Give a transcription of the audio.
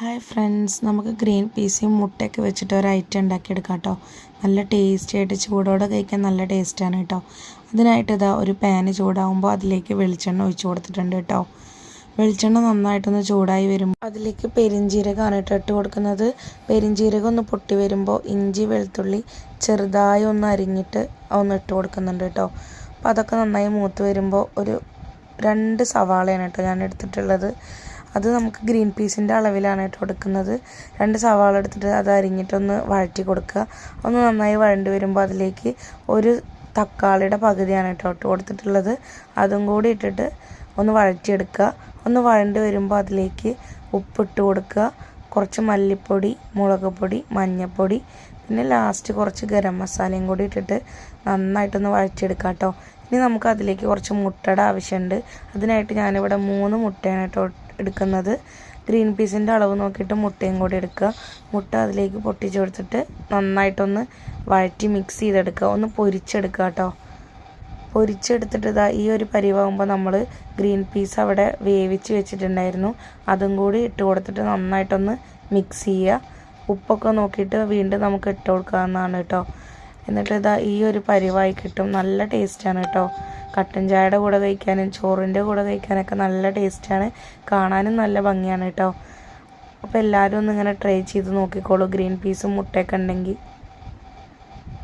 Hi friends, നമുക്ക് green പീസും മുട്ടയൊക്കെ വെച്ചിട്ട് ഒരു ഐറ്റം ഉണ്ടാക്കിയെടുക്കാം കേട്ടോ. നല്ല ടേസ്റ്റി ആയിട്ട് ചൂടോടെ കഴിക്കാൻ നല്ല ടേസ്റ്റാണ് കേട്ടോ. അതിനായിട്ട് ഇതാ ഒരു പാന് ചൂടാകുമ്പോൾ അതിലേക്ക് വെളിച്ചെണ്ണ ഒഴിച്ച് കൊടുത്തിട്ടുണ്ട് കേട്ടോ. വെളിച്ചെണ്ണ നന്നായിട്ടൊന്ന് ചൂടായി വരുമ്പോൾ അതിലേക്ക് പെരിഞ്ജീരകമാണ് കേട്ടോ ഇട്ട് കൊടുക്കുന്നത്. പെരിഞ്ജീരകം ഒന്ന് പൊട്ടി വരുമ്പോൾ ഇഞ്ചി വെളുത്തുള്ളി ചെറുതായി ഒന്ന് അരിഞ്ഞിട്ട് ഒന്ന് ഇട്ട് കൊടുക്കുന്നുണ്ട് കേട്ടോ. അപ്പോൾ അതൊക്കെ നന്നായി മൂത്ത് വരുമ്പോൾ ഒരു 2 സവാളയാണ് കേട്ടോ ഞാൻ എടുത്തിട്ടുള്ളത്. അത് നമുക്ക് ഗ്രീൻ പീസിൻ്റെ അളവിലാണ് കേട്ടോ എടുക്കുന്നത്. 2 സവാള എടുത്തിട്ട് അത് അരിഞ്ഞിട്ടൊന്ന് വഴറ്റി കൊടുക്കുക. ഒന്ന് നന്നായി വഴണ്ടി വരുമ്പോൾ അതിലേക്ക് ഒരു തക്കാളിയുടെ പകുതിയാണ് കേട്ടോ ഇട്ട് കൊടുത്തിട്ടുള്ളത്. അതും കൂടി ഇട്ടിട്ട് ഒന്ന് വഴറ്റിയെടുക്കുക. ഒന്ന് വഴണ്ടി വരുമ്പോൾ അതിലേക്ക് ഉപ്പിട്ട് കൊടുക്കുക, കുറച്ച് മല്ലിപ്പൊടി, മുളക് പൊടി, മഞ്ഞൾപ്പൊടി, പിന്നെ ലാസ്റ്റ് കുറച്ച് ഗരം മസാലയും കൂടി ഇട്ടിട്ട് നന്നായിട്ടൊന്ന് വഴറ്റിയെടുക്കുക കേട്ടോ. ഇനി നമുക്ക് അതിലേക്ക് കുറച്ച് മുട്ടയുടെ ആവശ്യമുണ്ട്. അതിനായിട്ട് ഞാനിവിടെ 3 മുട്ടയാണ് കേട്ടോ എടുക്കുന്നത്. ഗ്രീൻ പീസിൻ്റെ അളവ് നോക്കിയിട്ട് മുട്ടയും കൂടി എടുക്കുക. മുട്ട അതിലേക്ക് പൊട്ടിച്ച് കൊടുത്തിട്ട് നന്നായിട്ടൊന്ന് വഴറ്റി മിക്സ് ചെയ്തെടുക്കുക. ഒന്ന് പൊരിച്ചെടുക്കുക കേട്ടോ. പൊരിച്ചെടുത്തിട്ട് ഇതാ ഈ ഒരു പരിവാകുമ്പോൾ നമ്മൾ ഗ്രീൻ പീസ് അവിടെ വേവിച്ച് വെച്ചിട്ടുണ്ടായിരുന്നു. അതും കൂടി ഇട്ട് കൊടുത്തിട്ട് നന്നായിട്ടൊന്ന് മിക്സ് ചെയ്യുക. ഉപ്പൊക്കെ നോക്കിയിട്ട് വീണ്ടും നമുക്ക് ഇട്ട് കൊടുക്കാവുന്നതാണ് കേട്ടോ. എന്നിട്ട് ഇതാ ഈ ഒരു പരിവായി കിട്ടും. നല്ല ടേസ്റ്റാണ് കേട്ടോ. കട്ടൻ ചായയുടെ കൂടെ കഴിക്കാനും ചോറിൻ്റെ കൂടെ കഴിക്കാനൊക്കെ നല്ല ടേസ്റ്റാണ്. കാണാനും നല്ല ഭംഗിയാണ് കേട്ടോ. അപ്പോൾ എല്ലാവരും ഒന്ന് ഇങ്ങനെ ട്രൈ ചെയ്ത് നോക്കിക്കോളൂ ഗ്രീൻ പീസും മുട്ടയൊക്കെ ഉണ്ടെങ്കിൽ.